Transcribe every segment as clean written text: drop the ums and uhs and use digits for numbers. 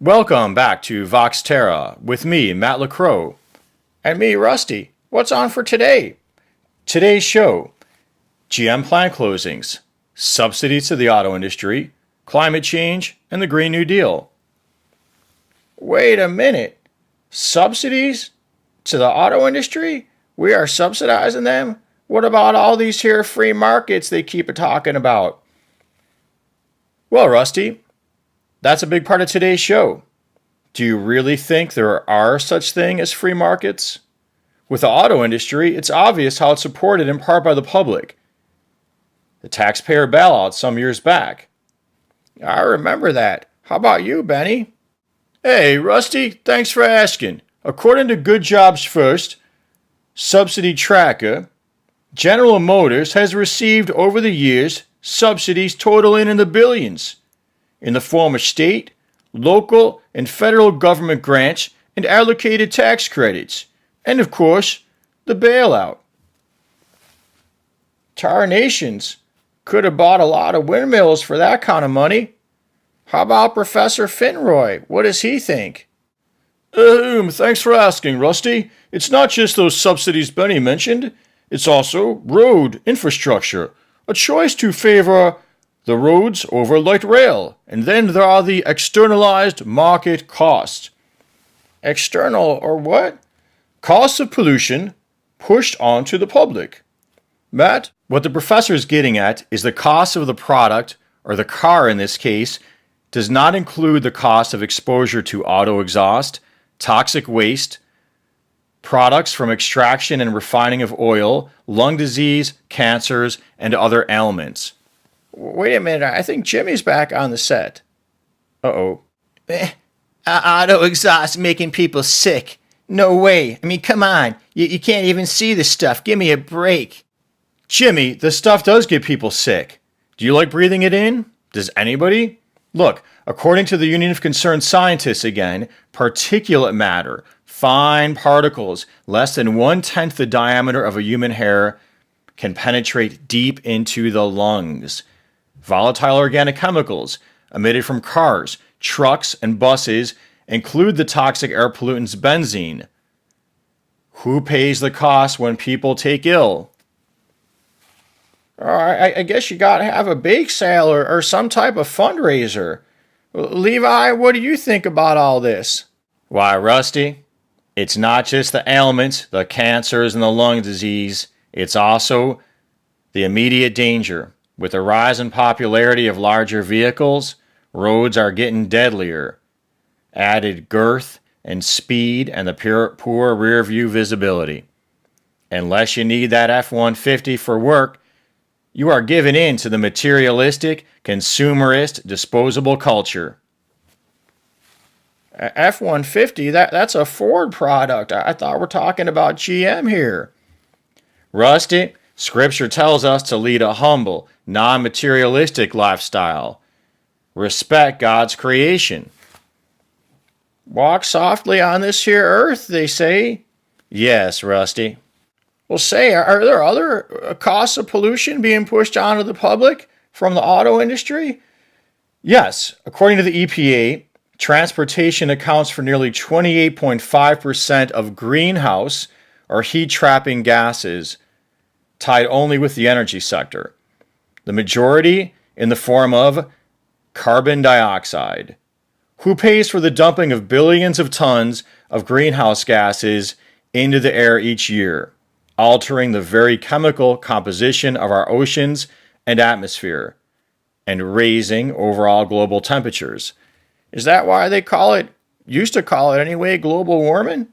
Welcome back to Vox Terra with me, Matt LaCrow. And me, Rusty. What's on for today? Today's show: GM plant closings, subsidies to the auto industry, climate change, and the Green New Deal. Wait a minute. Subsidies to the auto industry? We are subsidizing them? What about all these here free markets they keep talking about? Well, Rusty, that's a big part of today's show. Do you really think there are such things as free markets? With the auto industry, it's obvious how it's supported in part by the public. The taxpayer bailout some years back. I remember that. How about you, Benny? Hey, Rusty, thanks for asking. According to Good Jobs First, Subsidy Tracker, General Motors has received over the years subsidies totaling in the billions, in the form of state, local, and federal government grants and allocated tax credits, and of course, the bailout. Tarnations could have bought a lot of windmills for that kind of money. How about Professor Finroy? What does he think? Thanks for asking, Rusty. It's not just those subsidies Benny mentioned. It's also road infrastructure, a choice to favor the roads over light rail. And then there are the externalized market costs. External or what? Costs of pollution pushed onto the public. Matt, what the professor is getting at is the cost of the product, or the car in this case, does not include the cost of exposure to auto exhaust, toxic waste, products from extraction and refining of oil, lung disease, cancers, and other ailments. Wait a minute, I think Jimmy's back on the set. Uh-oh. Auto exhaust making people sick. No way. I mean, come on. You can't even see the stuff. Give me a break. Jimmy, the stuff does get people sick. Do you like breathing it in? Does anybody? Look, according to the Union of Concerned Scientists again, particulate matter, fine particles less than 1/10 the diameter of a human hair, can penetrate deep into the lungs. Volatile organic chemicals emitted from cars, trucks, and buses include the toxic air pollutants benzene. Who pays the cost when people take ill? I guess you gotta have a bake sale or some type of fundraiser. Levi, what do you think about all this? Why, Rusty, it's not just the ailments, the cancers, and the lung disease. It's also the immediate danger. With the rise in popularity of larger vehicles, roads are getting deadlier. Added girth and speed and the poor rear view visibility. Unless you need that F-150 for work, you are giving in to the materialistic, consumerist, disposable culture. F-150, that's a Ford product. I thought we're talking about GM here. Rusty, Scripture tells us to lead a humble, non-materialistic lifestyle. Respect God's creation. Walk softly on this here earth, they say. Yes, Rusty. Well, say, are there other costs of pollution being pushed onto the public from the auto industry? Yes, according to the EPA, transportation accounts for nearly 28.5% of greenhouse or heat-trapping gases, tied only with the energy sector. The majority in the form of carbon dioxide. Who pays for the dumping of billions of tons of greenhouse gases into the air each year, altering the very chemical composition of our oceans and atmosphere, and raising overall global temperatures? Is that why they used to call it anyway, global warming?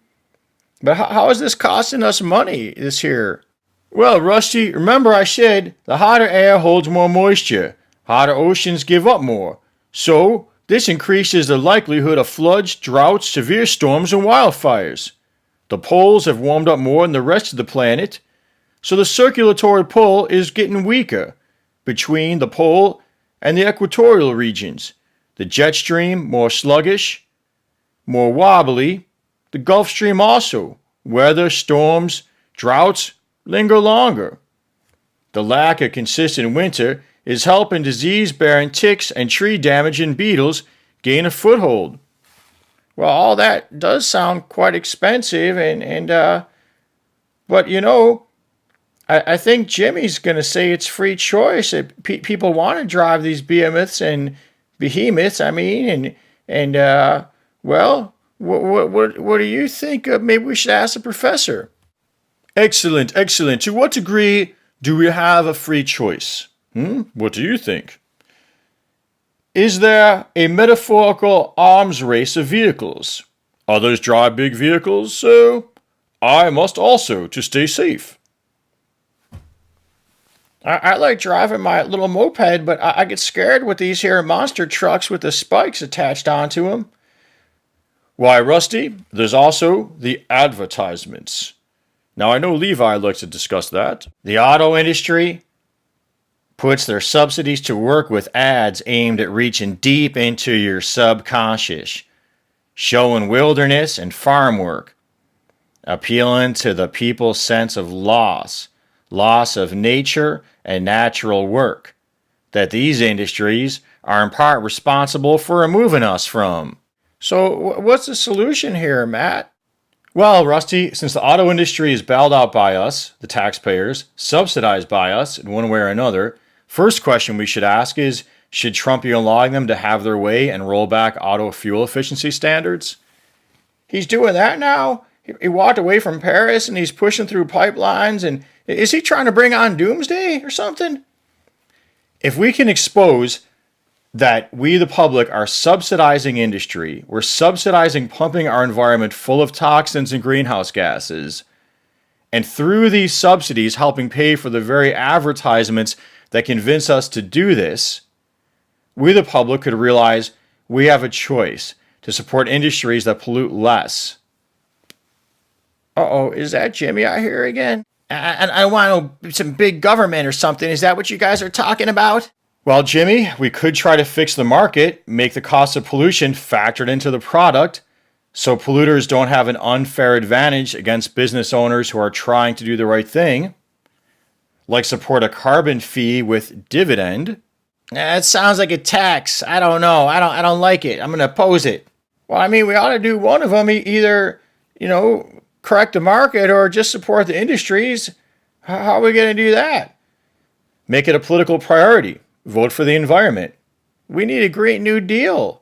But how is this costing us money this year? Well, Rusty, remember I said the hotter air holds more moisture, hotter oceans give up more. So, this increases the likelihood of floods, droughts, severe storms, and wildfires. The poles have warmed up more than the rest of the planet, so the circulatory pull is getting weaker between the pole and the equatorial regions. The jet stream more sluggish, more wobbly. The Gulf Stream also. Weather, storms, droughts linger longer. The lack of consistent winter is helping disease-bearing ticks and tree-damaging beetles gain a foothold. Well, all that does sound quite expensive, but I think Jimmy's going to say it's free choice. People want to drive these behemoths. I mean, well, what do you think? Maybe we should ask the professor. Excellent, excellent. To what degree do we have a free choice? What do you think? Is there a metaphorical arms race of vehicles? Others drive big vehicles, so I must also to stay safe. I like driving my little moped, but I get scared with these here monster trucks with the spikes attached onto them. Why, Rusty, there's also the advertisements. Now, I know Levi likes to discuss that. The auto industry puts their subsidies to work with ads aimed at reaching deep into your subconscious, showing wilderness and farm work, appealing to the people's sense of loss of nature and natural work, that these industries are in part responsible for removing us from. So what's the solution here, Matt? Well, Rusty, since the auto industry is bailed out by us, the taxpayers, subsidized by us in one way or another, first question we should ask is, should Trump be allowing them to have their way and roll back auto fuel efficiency standards? He's doing that now? He walked away from Paris and he's pushing through pipelines, and is he trying to bring on doomsday or something? If we can expose that we, the public, are subsidizing industry, we're subsidizing pumping our environment full of toxins and greenhouse gases, and through these subsidies helping pay for the very advertisements that convince us to do this, we, the public, could realize we have a choice to support industries that pollute less. Uh-oh, is that Jimmy I hear again? And I want some big government or something. Is that what you guys are talking about? Well, Jimmy, we could try to fix the market, make the cost of pollution factored into the product, so polluters don't have an unfair advantage against business owners who are trying to do the right thing, like support a carbon fee with dividend. That sounds like a tax. I don't know. I don't like it. I'm going to oppose it. Well, I mean, we ought to do one of them, either, correct the market or just support the industries. How are we going to do that? Make it a political priority. Vote for the environment. We need a Green New Deal.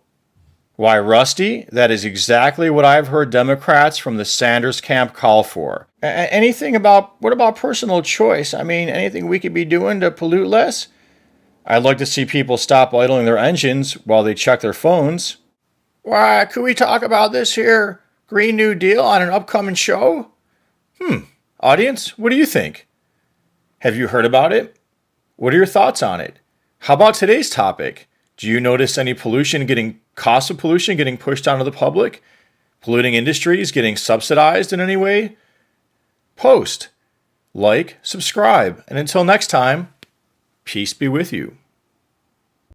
Why, Rusty, that is exactly what I've heard Democrats from the Sanders camp call for. What about personal choice? I mean, anything we could be doing to pollute less? I'd like to see people stop idling their engines while they check their phones. Why, could we talk about this here Green New Deal on an upcoming show? Audience, what do you think? Have you heard about it? What are your thoughts on it? How about today's topic? Do you notice any cost of pollution getting pushed onto the public? Polluting industries getting subsidized in any way? Post, like, subscribe, and until next time, peace be with you.